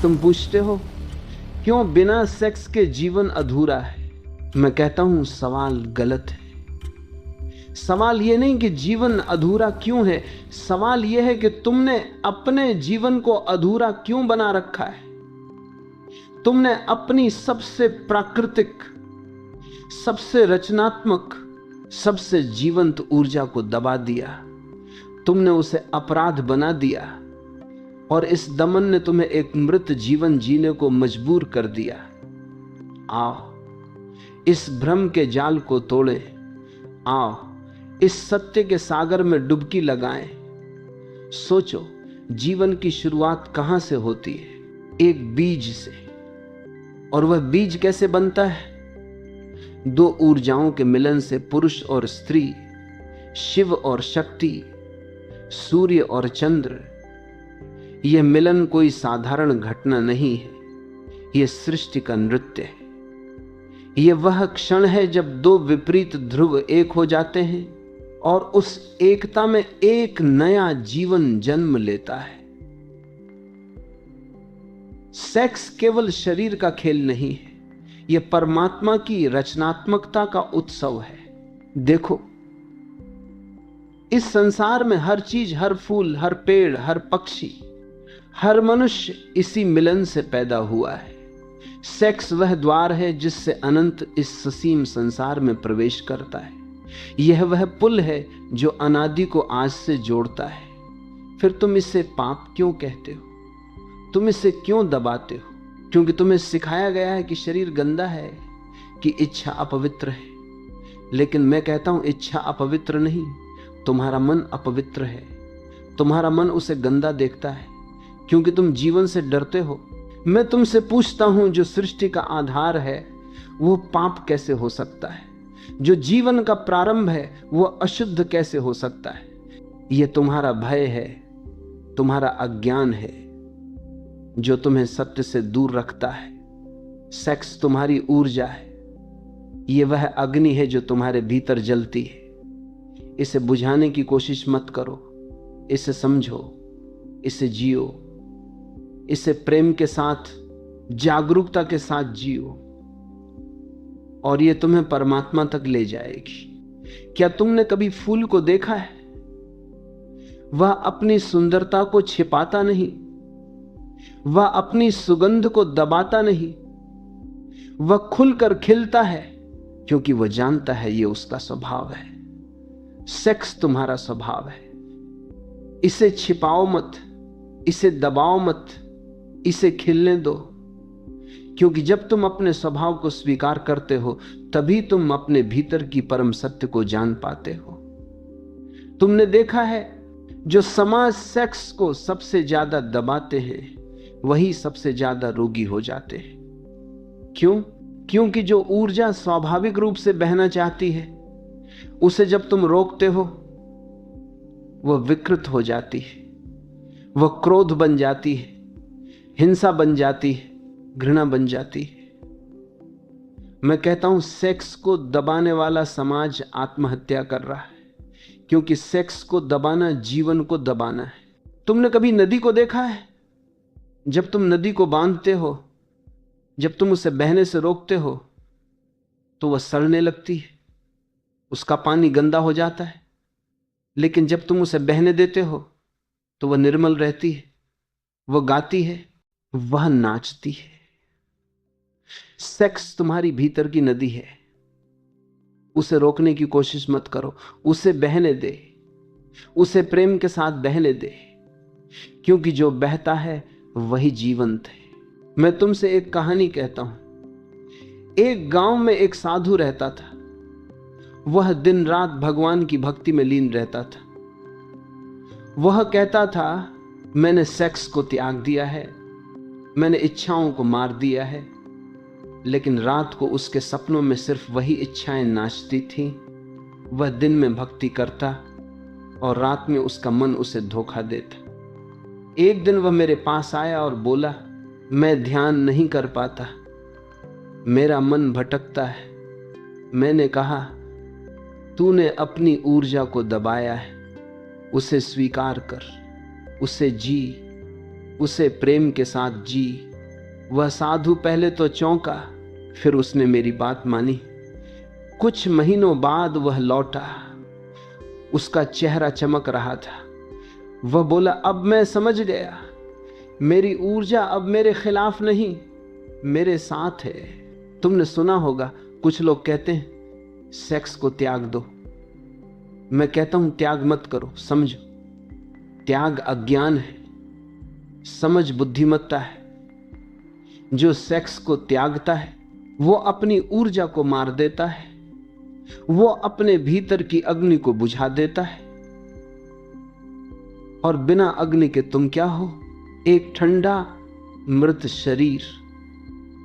तुम पूछते हो क्यों बिना सेक्स के जीवन अधूरा है? मैं कहता हूं सवाल गलत है। सवाल यह नहीं कि जीवन अधूरा क्यों है, सवाल यह है कि तुमने अपने जीवन को अधूरा क्यों बना रखा है। तुमने अपनी सबसे प्राकृतिक, सबसे रचनात्मक, सबसे जीवंत ऊर्जा को दबा दिया। तुमने उसे अपराध बना दिया और इस दमन ने तुम्हें एक मृत जीवन जीने को मजबूर कर दिया। आओ इस भ्रम के जाल को तोड़े, आओ इस सत्य के सागर में डुबकी लगाएं। सोचो जीवन की शुरुआत कहां से होती है? एक बीज से। और वह बीज कैसे बनता है? दो ऊर्जाओं के मिलन से, पुरुष और स्त्री, शिव और शक्ति, सूर्य और चंद्र। यह मिलन कोई साधारण घटना नहीं है, यह सृष्टि का नृत्य है। यह वह क्षण है जब दो विपरीत ध्रुव एक हो जाते हैं और उस एकता में एक नया जीवन जन्म लेता है। सेक्स केवल शरीर का खेल नहीं है, यह परमात्मा की रचनात्मकता का उत्सव है। देखो इस संसार में हर चीज, हर फूल, हर पेड़, हर पक्षी, हर मनुष्य इसी मिलन से पैदा हुआ है। सेक्स वह द्वार है जिससे अनंत इस ससीम संसार में प्रवेश करता है। यह वह पुल है जो अनादि को आज से जोड़ता है। फिर तुम इसे पाप क्यों कहते हो? तुम इसे क्यों दबाते हो? क्योंकि तुम्हें सिखाया गया है कि शरीर गंदा है, कि इच्छा अपवित्र है। लेकिन मैं कहता हूं इच्छा अपवित्र नहीं, तुम्हारा मन अपवित्र है। तुम्हारा मन उसे गंदा देखता है क्योंकि तुम जीवन से डरते हो। मैं तुमसे पूछता हूं जो सृष्टि का आधार है वो पाप कैसे हो सकता है? जो जीवन का प्रारंभ है वो अशुद्ध कैसे हो सकता है? यह तुम्हारा भय है, तुम्हारा अज्ञान है जो तुम्हें सत्य से दूर रखता है। सेक्स तुम्हारी ऊर्जा है, यह वह अग्नि है जो तुम्हारे भीतर जलती है। इसे बुझाने की कोशिश मत करो, इसे समझो, इसे जियो, इसे प्रेम के साथ, जागरूकता के साथ जियो और यह तुम्हें परमात्मा तक ले जाएगी। क्या तुमने कभी फूल को देखा है? वह अपनी सुंदरता को छिपाता नहीं, वह अपनी सुगंध को दबाता नहीं, वह खुलकर खिलता है क्योंकि वह जानता है यह उसका स्वभाव है। सेक्स तुम्हारा स्वभाव है। इसे छिपाओ मत, इसे दबाओ मत, इसे खिलने दो। क्योंकि जब तुम अपने स्वभाव को स्वीकार करते हो तभी तुम अपने भीतर की परम सत्य को जान पाते हो। तुमने देखा है जो समाज सेक्स को सबसे ज्यादा दबाते हैं वही सबसे ज्यादा रोगी हो जाते हैं। क्यों? क्योंकि जो ऊर्जा स्वाभाविक रूप से बहना चाहती है उसे जब तुम रोकते हो वह विकृत हो जाती है, वह क्रोध बन जाती है, हिंसा बन जाती है, घृणा बन जाती है। मैं कहता हूं सेक्स को दबाने वाला समाज आत्महत्या कर रहा है क्योंकि सेक्स को दबाना जीवन को दबाना है। तुमने कभी नदी को देखा है? जब तुम नदी को बांधते हो, जब तुम उसे बहने से रोकते हो तो वह सड़ने लगती है, उसका पानी गंदा हो जाता है। लेकिन जब तुम उसे बहने देते हो तो वह निर्मल रहती है, वह गाती है, वह नाचती है। सेक्स तुम्हारी भीतर की नदी है, उसे रोकने की कोशिश मत करो, उसे बहने दे, उसे प्रेम के साथ बहने दे, क्योंकि जो बहता है वही जीवंत है। मैं तुमसे एक कहानी कहता हूं। एक गांव में एक साधु रहता था। वह दिन रात भगवान की भक्ति में लीन रहता था। वह कहता था मैंने सेक्स को त्याग दिया है, मैंने इच्छाओं को मार दिया है। लेकिन रात को उसके सपनों में सिर्फ वही इच्छाएं नाचती थीं। वह दिन में भक्ति करता और रात में उसका मन उसे धोखा देता। एक दिन वह मेरे पास आया और बोला, मैं ध्यान नहीं कर पाता, मेरा मन भटकता है। मैंने कहा, तूने अपनी ऊर्जा को दबाया है, उसे स्वीकार कर, उसे जी, उसे प्रेम के साथ जी। वह साधु पहले तो चौंका, फिर उसने मेरी बात मानी। कुछ महीनों बाद वह लौटा। उसका चेहरा चमक रहा था। वह बोला, अब मैं समझ गया, मेरी ऊर्जा अब मेरे खिलाफ नहीं, मेरे साथ है। तुमने सुना होगा, कुछ लोग कहते हैं सेक्स को त्याग दो। मैं कहता हूं त्याग मत करो, समझो। त्याग अज्ञान है, समझ बुद्धिमत्ता है। जो सेक्स को त्यागता है वो अपनी ऊर्जा को मार देता है, वो अपने भीतर की अग्नि को बुझा देता है। और बिना अग्नि के तुम क्या हो? एक ठंडा मृत शरीर।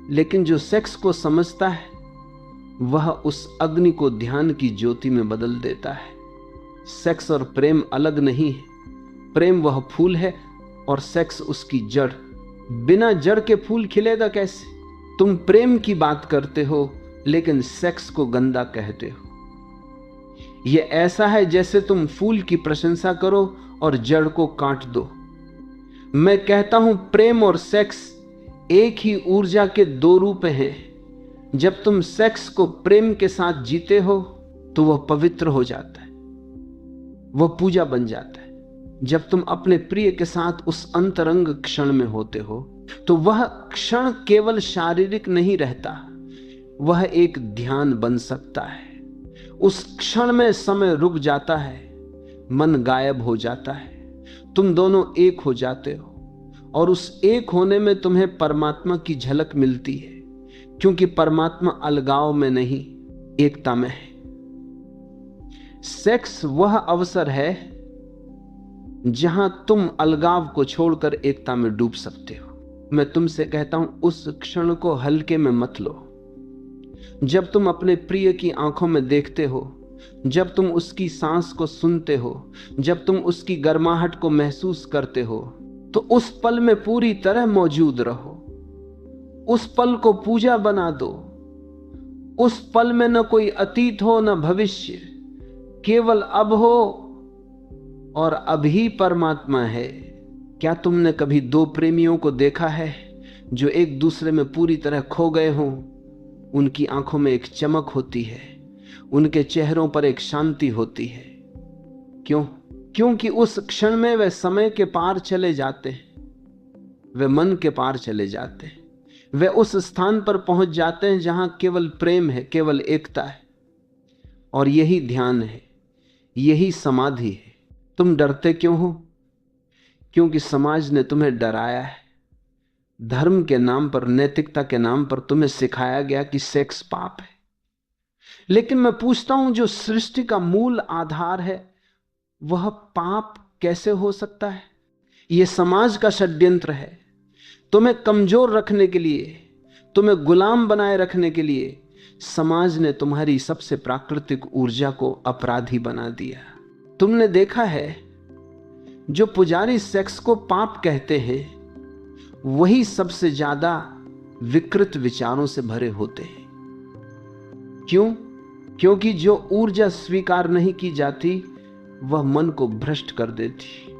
लेकिन जो सेक्स को समझता है वह उस अग्नि को ध्यान की ज्योति में बदल देता है। सेक्स और प्रेम अलग नहीं है। प्रेम वह फूल है और सेक्स उसकी जड़। बिना जड़ के फूल खिलेगा कैसे? तुम प्रेम की बात करते हो लेकिन सेक्स को गंदा कहते हो। यह ऐसा है जैसे तुम फूल की प्रशंसा करो और जड़ को काट दो। मैं कहता हूं प्रेम और सेक्स एक ही ऊर्जा के दो रूप हैं। जब तुम सेक्स को प्रेम के साथ जीते हो तो वह पवित्र हो जाता है, वह पूजा बन जाता है। जब तुम अपने प्रिय के साथ उस अंतरंग क्षण में होते हो तो वह क्षण केवल शारीरिक नहीं रहता, वह एक ध्यान बन सकता है। उस क्षण में समय रुक जाता है, मन गायब हो जाता है, तुम दोनों एक हो जाते हो और उस एक होने में तुम्हें परमात्मा की झलक मिलती है, क्योंकि परमात्मा अलगाव में नहीं, एकता में है। सेक्स वह अवसर है जहां तुम अलगाव को छोड़कर एकता में डूब सकते हो। मैं तुमसे कहता हूं उस क्षण को हल्के में मत लो। जब तुम अपने प्रिय की आंखों में देखते हो, जब तुम उसकी सांस को सुनते हो, जब तुम उसकी गर्माहट को महसूस करते हो, तो उस पल में पूरी तरह मौजूद रहो। उस पल को पूजा बना दो। उस पल में न कोई अतीत हो न भविष्य, केवल अब हो और अभी परमात्मा है। क्या तुमने कभी दो प्रेमियों को देखा है जो एक दूसरे में पूरी तरह खो गए हों? उनकी आंखों में एक चमक होती है, उनके चेहरों पर एक शांति होती है। क्यों? क्योंकि उस क्षण में वे समय के पार चले जाते हैं, वे मन के पार चले जाते हैं, वे उस स्थान पर पहुंच जाते हैं जहां केवल प्रेम है, केवल एकता है। और यही ध्यान है, यही समाधि है। तुम डरते क्यों हो? क्योंकि समाज ने तुम्हें डराया है। धर्म के नाम पर, नैतिकता के नाम पर तुम्हें सिखाया गया कि सेक्स पाप है। लेकिन मैं पूछता हूं, जो सृष्टि का मूल आधार है वह पाप कैसे हो सकता है? यह समाज का षड्यंत्र है। तुम्हें कमजोर रखने के लिए, तुम्हें गुलाम बनाए रखने के लिए समाज ने तुम्हारी सबसे प्राकृतिक ऊर्जा को अपराधी बना दिया। तुमने देखा है, जो पुजारी सेक्स को पाप कहते हैं वही सबसे ज्यादा विकृत विचारों से भरे होते हैं। क्यों? क्योंकि जो ऊर्जा स्वीकार नहीं की जाती वह मन को भ्रष्ट कर देती।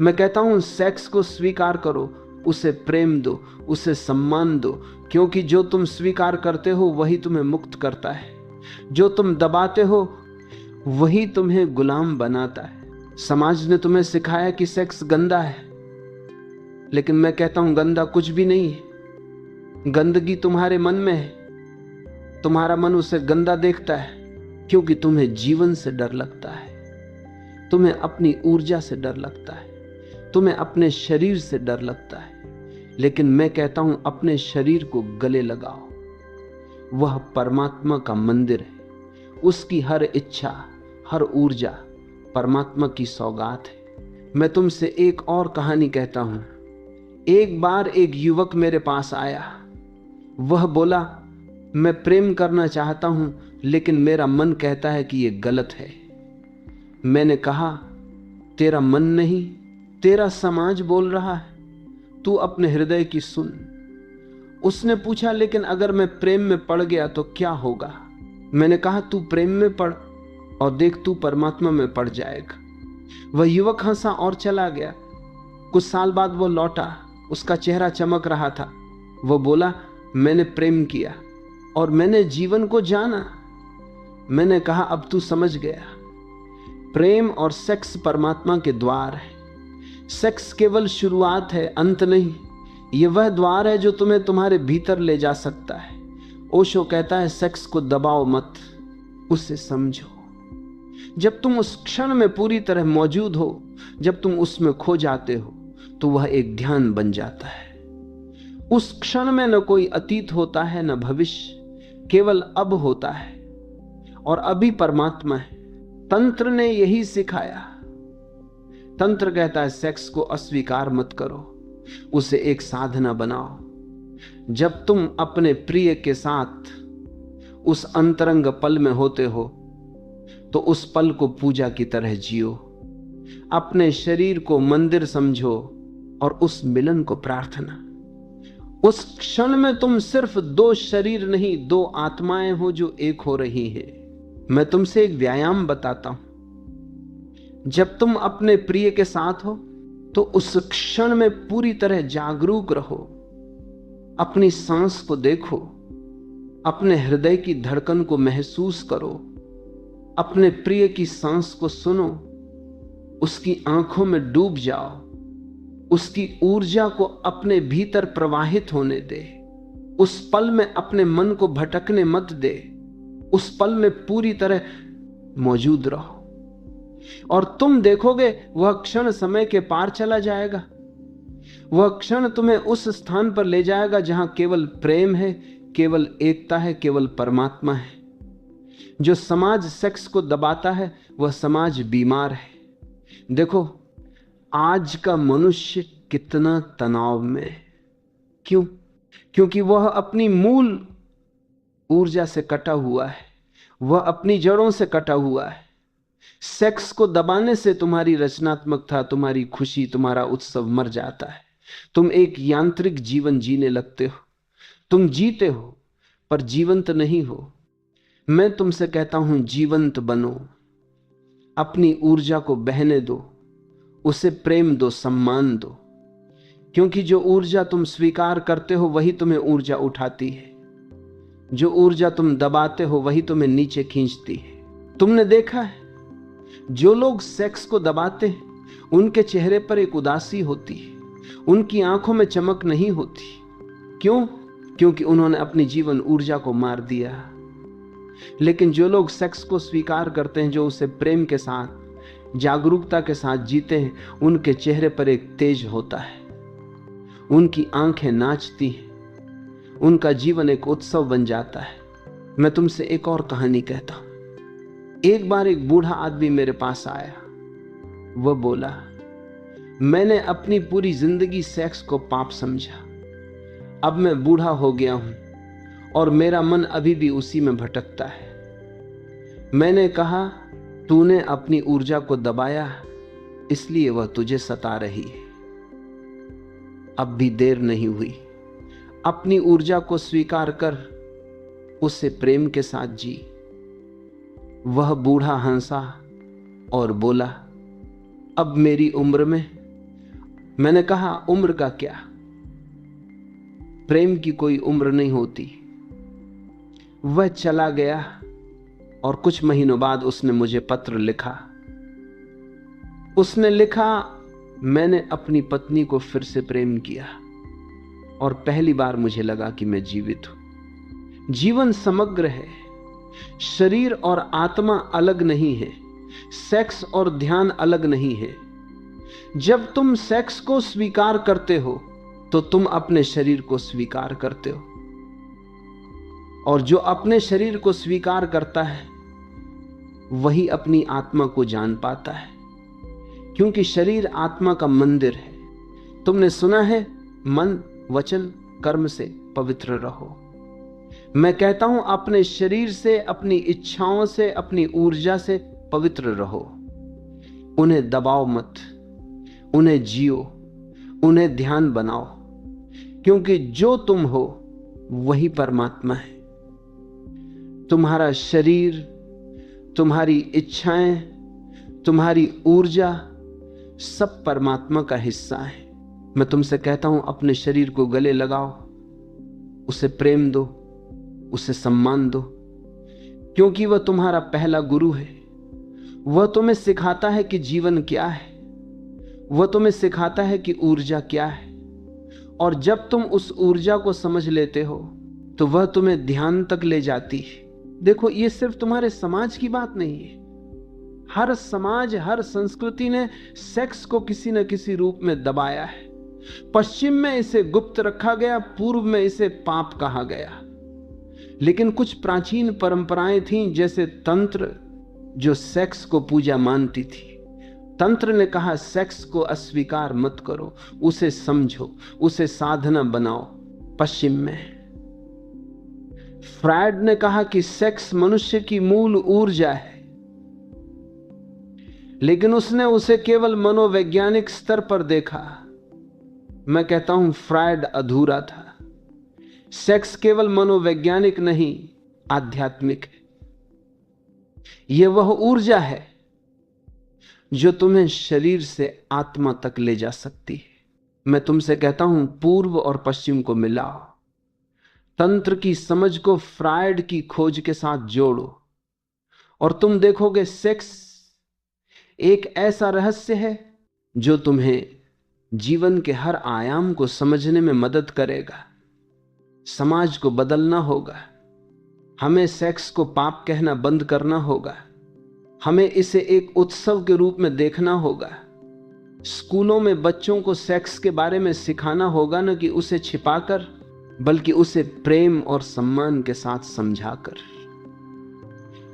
मैं कहता हूं सेक्स को स्वीकार करो, उसे प्रेम दो, उसे सम्मान दो, क्योंकि जो तुम स्वीकार करते हो वही तुम्हें मुक्त करता है। जो तुम दबाते हो वही तुम्हें गुलाम बनाता है। समाज ने तुम्हें सिखाया कि सेक्स गंदा है, लेकिन मैं कहता हूं गंदा कुछ भी नहीं है। गंदगी तुम्हारे मन में है। तुम्हारा मन उसे गंदा देखता है क्योंकि तुम्हें जीवन से डर लगता है, तुम्हें अपनी ऊर्जा से डर लगता है, तुम्हें अपने शरीर से डर लगता है। लेकिन मैं कहता हूं अपने शरीर को गले लगाओ। वह परमात्मा का मंदिर है। उसकी हर इच्छा, हर ऊर्जा परमात्मा की सौगात है। मैं तुमसे एक और कहानी कहता हूं। एक बार एक युवक मेरे पास आया। वह बोला, मैं प्रेम करना चाहता हूं लेकिन मेरा मन कहता है कि यह गलत है। मैंने कहा, तेरा मन नहीं, तेरा समाज बोल रहा है, तू अपने हृदय की सुन। उसने पूछा, लेकिन अगर मैं प्रेम में पड़ गया तो क्या होगा? मैंने कहा, तू प्रेम में पड़ और देख तू परमात्मा में पड़ जाएगा। वह युवक हंसा और चला गया। कुछ साल बाद वो लौटा। उसका चेहरा चमक रहा था। वो बोला, मैंने प्रेम किया और मैंने जीवन को जाना। मैंने कहा, अब तू समझ गया। प्रेम और सेक्स परमात्मा के द्वार है। सेक्स केवल शुरुआत है, अंत नहीं। यह वह द्वार है जो तुम्हें तुम्हारे भीतर ले जा सकता है। ओशो कहता है, सेक्स को दबाओ मत, उसे समझो। जब तुम उस क्षण में पूरी तरह मौजूद हो, जब तुम उसमें खो जाते हो, तो वह एक ध्यान बन जाता है। उस क्षण में न कोई अतीत होता है न भविष्य, केवल अब होता है, और अभी परमात्मा है। तंत्र ने यही सिखाया। तंत्र कहता है, सेक्स को अस्वीकार मत करो, उसे एक साधना बनाओ। जब तुम अपने प्रिय के साथ उस अंतरंग पल में होते हो, तो उस पल को पूजा की तरह जियो। अपने शरीर को मंदिर समझो और उस मिलन को प्रार्थना। उस क्षण में तुम सिर्फ दो शरीर नहीं, दो आत्माएं हो जो एक हो रही हैं। मैं तुमसे एक व्यायाम बताता हूं। जब तुम अपने प्रिय के साथ हो, तो उस क्षण में पूरी तरह जागरूक रहो। अपनी सांस को देखो, अपने हृदय की धड़कन को महसूस करो, अपने प्रिय की सांस को सुनो, उसकी आंखों में डूब जाओ, उसकी ऊर्जा को अपने भीतर प्रवाहित होने दे। उस पल में अपने मन को भटकने मत दे। उस पल में पूरी तरह मौजूद रहो, और तुम देखोगे वह क्षण समय के पार चला जाएगा। वह क्षण तुम्हें उस स्थान पर ले जाएगा जहां केवल प्रेम है, केवल एकता है, केवल परमात्मा है। जो समाज सेक्स को दबाता है, वह समाज बीमार है। देखो, आज का मनुष्य कितना तनाव में है। क्यों? क्योंकि वह अपनी मूल ऊर्जा से कटा हुआ है, वह अपनी जड़ों से कटा हुआ है। सेक्स को दबाने से तुम्हारी रचनात्मकता, तुम्हारी खुशी, तुम्हारा उत्सव मर जाता है। तुम एक यांत्रिक जीवन जीने लगते हो। तुम जीते हो पर जीवंत नहीं हो। मैं तुमसे कहता हूं, जीवंत बनो। अपनी ऊर्जा को बहने दो, उसे प्रेम दो, सम्मान दो। क्योंकि जो ऊर्जा तुम स्वीकार करते हो, वही तुम्हें ऊर्जा उठाती है। जो ऊर्जा तुम दबाते हो, वही तुम्हें नीचे खींचती है। तुमने देखा है, जो लोग सेक्स को दबाते हैं, उनके चेहरे पर एक उदासी होती है, उनकी आंखों में चमक नहीं होती। क्यों? क्योंकि उन्होंने अपनी जीवन ऊर्जा को मार दिया। लेकिन जो लोग सेक्स को स्वीकार करते हैं, जो उसे प्रेम के साथ, जागरूकता के साथ जीते हैं, उनके चेहरे पर एक तेज होता है, उनकी आंखें नाचती हैं, उनका जीवन एक उत्सव बन जाता है। मैं तुमसे एक और कहानी कहता हूं। एक बार एक बूढ़ा आदमी मेरे पास आया। वह बोला, मैंने अपनी पूरी जिंदगी सेक्स को पाप समझा। अब मैं बूढ़ा हो गया हूं और मेरा मन अभी भी उसी में भटकता है। मैंने कहा, तूने अपनी ऊर्जा को दबाया, इसलिए वह तुझे सता रही है। अब भी देर नहीं हुई। अपनी ऊर्जा को स्वीकार कर, उससे प्रेम के साथ जी। वह बूढ़ा हंसा और बोला, अब मेरी उम्र में। मैंने कहा, उम्र का क्या? प्रेम की कोई उम्र नहीं होती। वह चला गया और कुछ महीनों बाद उसने मुझे पत्र लिखा। उसने लिखा, मैंने अपनी पत्नी को फिर से प्रेम किया और पहली बार मुझे लगा कि मैं जीवित हूं। जीवन समग्र है। शरीर और आत्मा अलग नहीं है। सेक्स और ध्यान अलग नहीं है। जब तुम सेक्स को स्वीकार करते हो, तो तुम अपने शरीर को स्वीकार करते हो, और जो अपने शरीर को स्वीकार करता है, वही अपनी आत्मा को जान पाता है। क्योंकि शरीर आत्मा का मंदिर है। तुमने सुना है, मन, वचन, कर्म से पवित्र रहो। मैं कहता हूं, अपने शरीर से, अपनी इच्छाओं से, अपनी ऊर्जा से पवित्र रहो। उन्हें दबाओ मत, उन्हें जियो, उन्हें ध्यान बनाओ। क्योंकि जो तुम हो, वही परमात्मा है। तुम्हारा शरीर, तुम्हारी इच्छाएं, तुम्हारी ऊर्जा, सब परमात्मा का हिस्सा है। मैं तुमसे कहता हूं, अपने शरीर को गले लगाओ, उसे प्रेम दो, उसे सम्मान दो, क्योंकि वह तुम्हारा पहला गुरु है। वह तुम्हें सिखाता है कि जीवन क्या है, वह तुम्हें सिखाता है कि ऊर्जा क्या है। और जब तुम उस ऊर्जा को समझ लेते हो तो वह तुम्हें ध्यान तक ले जाती है। देखो, ये सिर्फ तुम्हारे समाज की बात नहीं है। हर समाज, हर संस्कृति ने सेक्स को किसी न किसी रूप में दबाया है। पश्चिम में इसे गुप्त रखा गया, पूर्व में इसे पाप कहा गया। लेकिन कुछ प्राचीन परंपराएं थीं, जैसे तंत्र, जो सेक्स को पूजा मानती थी। तंत्र ने कहा सेक्स को अस्वीकार मत करो, उसे समझो, उसे साधना बनाओ। पश्चिम में फ्रायड ने कहा कि सेक्स मनुष्य की मूल ऊर्जा है, लेकिन उसने उसे केवल मनोवैज्ञानिक स्तर पर देखा। मैं कहता हूं फ्रायड अधूरा था। सेक्स केवल मनोवैज्ञानिक नहीं, आध्यात्मिक है। यह वह ऊर्जा है जो तुम्हें शरीर से आत्मा तक ले जा सकती है। मैं तुमसे कहता हूं, पूर्व और पश्चिम को मिलाओ, तंत्र की समझ को फ्रायड की खोज के साथ जोड़ो, और तुम देखोगे सेक्स एक ऐसा रहस्य है जो तुम्हें जीवन के हर आयाम को समझने में मदद करेगा। समाज को बदलना होगा। हमें सेक्स को पाप कहना बंद करना होगा। हमें इसे एक उत्सव के रूप में देखना होगा। स्कूलों में बच्चों को सेक्स के बारे में सिखाना होगा, न कि उसे छिपाकर, बल्कि उसे प्रेम और सम्मान के साथ समझाकर।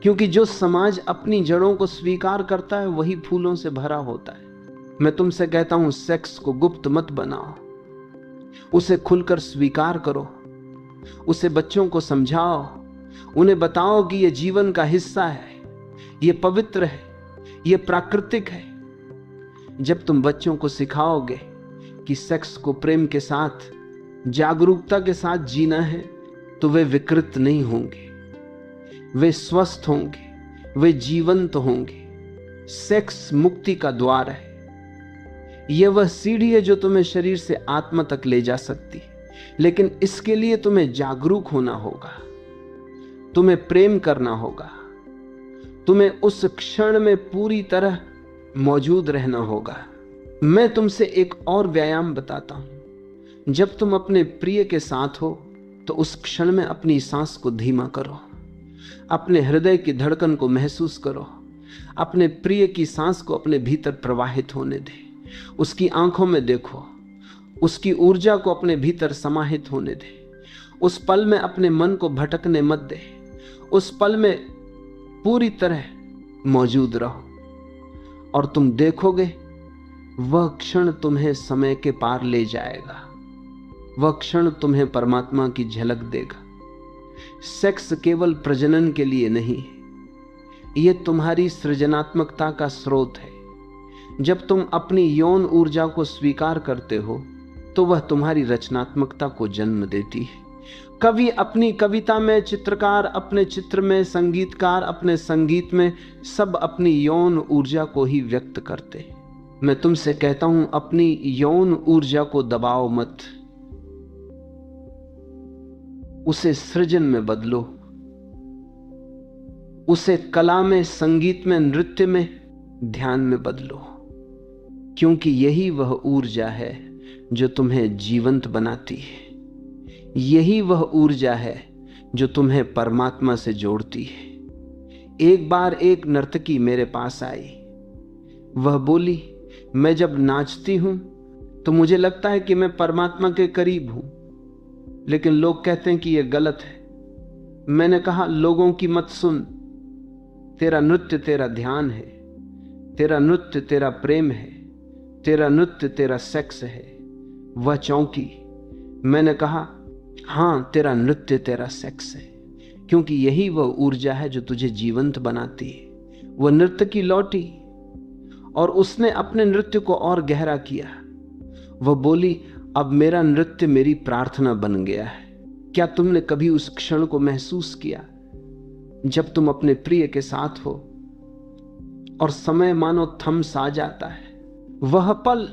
क्योंकि जो समाज अपनी जड़ों को स्वीकार करता है वही फूलों से भरा होता है। मैं तुमसे कहता हूं, सेक्स को गुप्त मत बनाओ, उसे खुलकर स्वीकार करो, उसे बच्चों को समझाओ, उन्हें बताओ कि यह जीवन का हिस्सा है, यह पवित्र है, यह प्राकृतिक है। जब तुम बच्चों को सिखाओगे कि सेक्स को प्रेम के साथ, जागरूकता के साथ जीना है, तो वे विकृत नहीं होंगे, वे स्वस्थ होंगे, वे जीवंत होंगे। सेक्स मुक्ति का द्वार है। यह वह सीढ़ी है जो तुम्हें शरीर से आत्मा तक ले जा सकती है। लेकिन इसके लिए तुम्हें जागरूक होना होगा, तुम्हें प्रेम करना होगा, तुम्हें उस क्षण में पूरी तरह मौजूद रहना होगा। मैं तुमसे एक और व्यायाम बताता हूं। जब तुम अपने प्रिय के साथ हो तो उस क्षण में अपनी सांस को धीमा करो, अपने हृदय की धड़कन को महसूस करो, अपने प्रिय की सांस को अपने भीतर प्रवाहित होने दे, उसकी आंखों में देखो, उसकी ऊर्जा को अपने भीतर समाहित होने दे। उस पल में अपने मन को भटकने मत दे, उस पल में पूरी तरह मौजूद रहो, और तुम देखोगे वह क्षण तुम्हें समय के पार ले जाएगा। वह क्षण तुम्हें परमात्मा की झलक देगा। सेक्स केवल प्रजनन के लिए नहीं है, यह तुम्हारी सृजनात्मकता का स्रोत है। जब तुम अपनी यौन ऊर्जा को स्वीकार करते हो तो वह तुम्हारी रचनात्मकता को जन्म देती है। कवि अपनी कविता में, चित्रकार अपने चित्र में, संगीतकार अपने संगीत में, सब अपनी यौन ऊर्जा को ही व्यक्त करते हैं। मैं तुमसे कहता हूं, अपनी यौन ऊर्जा को दबाओ मत, उसे सृजन में बदलो, उसे कला में, संगीत में, नृत्य में, ध्यान में बदलो। क्योंकि यही वह ऊर्जा है जो तुम्हें जीवंत बनाती है। यही वह ऊर्जा है जो तुम्हें परमात्मा से जोड़ती है। एक बार एक नर्तकी मेरे पास आई। वह बोली, मैं जब नाचती हूं तो मुझे लगता है कि मैं परमात्मा के करीब हूं, लेकिन लोग कहते हैं कि यह गलत है। मैंने कहा, लोगों की मत सुन, तेरा नृत्य तेरा ध्यान है, तेरा नृत्य तेरा प्रेम है, तेरा नृत्य तेरा सेक्स है। वह चौंकी। मैंने कहा, हां, तेरा नृत्य तेरा सेक्स है, क्योंकि यही वह ऊर्जा है जो तुझे जीवंत बनाती है। वह नर्तकी लौटी और उसने अपने नृत्य को और गहरा किया। वह बोली, अब मेरा नृत्य मेरी प्रार्थना बन गया है। क्या तुमने कभी उस क्षण को महसूस किया जब तुम अपने प्रिय के साथ हो और समय मानो थम सा जाता है? वह पल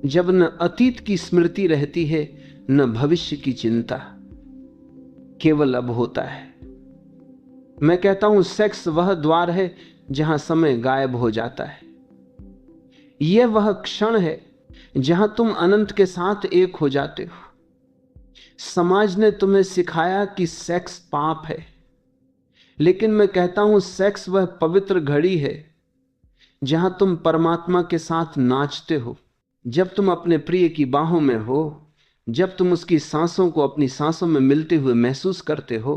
जब न अतीत की स्मृति रहती है, न भविष्य की चिंता, केवल अब होता है। मैं कहता हूं सेक्स वह द्वार है जहां समय गायब हो जाता है। यह वह क्षण है जहां तुम अनंत के साथ एक हो जाते हो। समाज ने तुम्हें सिखाया कि सेक्स पाप है, लेकिन मैं कहता हूं सेक्स वह पवित्र घड़ी है जहां तुम परमात्मा के साथ नाचते हो। जब तुम अपने प्रिय की बाहों में हो, जब तुम उसकी सांसों को अपनी सांसों में मिलते हुए महसूस करते हो,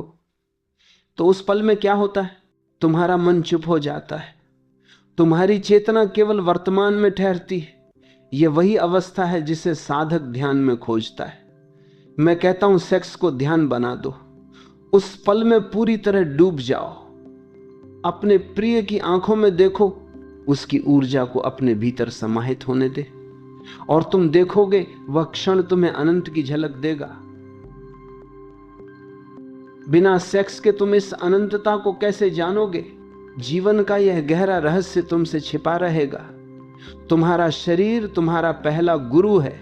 तो उस पल में क्या होता है? तुम्हारा मन चुप हो जाता है, तुम्हारी चेतना केवल वर्तमान में ठहरती है। यह वही अवस्था है जिसे साधक ध्यान में खोजता है। मैं कहता हूं सेक्स को ध्यान बना दो, उस पल में पूरी तरह डूब जाओ, अपने प्रिय की आंखों में देखो, उसकी ऊर्जा को अपने भीतर समाहित होने दे, और तुम देखोगे वह क्षण तुम्हें अनंत की झलक देगा। बिना सेक्स के तुम इस अनंतता को कैसे जानोगे? जीवन का यह गहरा रहस्य तुमसे छिपा रहेगा। तुम्हारा शरीर तुम्हारा पहला गुरु है,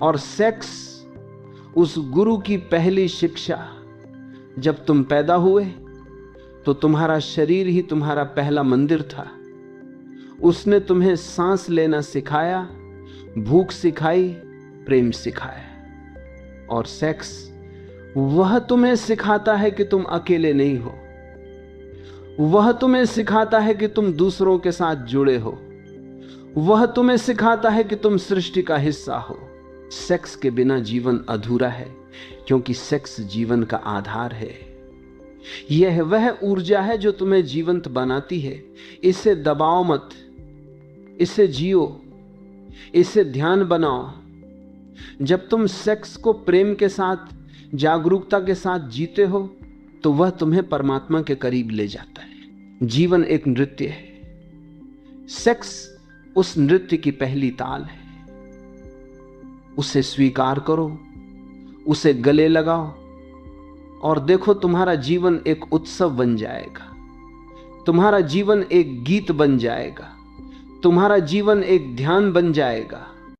और सेक्स उस गुरु की पहली शिक्षा। जब तुम पैदा हुए तो तुम्हारा शरीर ही तुम्हारा पहला मंदिर था। उसने तुम्हें सांस लेना सिखाया, भूख सिखाई, प्रेम सिखाया। और सेक्स वह तुम्हें सिखाता है कि तुम अकेले नहीं हो, वह तुम्हें सिखाता है कि तुम दूसरों के साथ जुड़े हो, वह तुम्हें सिखाता है कि तुम सृष्टि का हिस्सा हो। सेक्स के बिना जीवन अधूरा है, क्योंकि सेक्स जीवन का आधार है। यह वह ऊर्जा है जो तुम्हें जीवंत बनाती है। इसे दबाओ मत, इसे जियो, इसे ध्यान बनाओ। जब तुम सेक्स को प्रेम के साथ, जागरूकता के साथ जीते हो, तो वह तुम्हें परमात्मा के करीब ले जाता है। जीवन एक नृत्य है, सेक्स उस नृत्य की पहली ताल है। उसे स्वीकार करो, उसे गले लगाओ, और देखो तुम्हारा जीवन एक उत्सव बन जाएगा, तुम्हारा जीवन एक गीत बन जाएगा, तुम्हारा जीवन एक ध्यान बन जाएगा।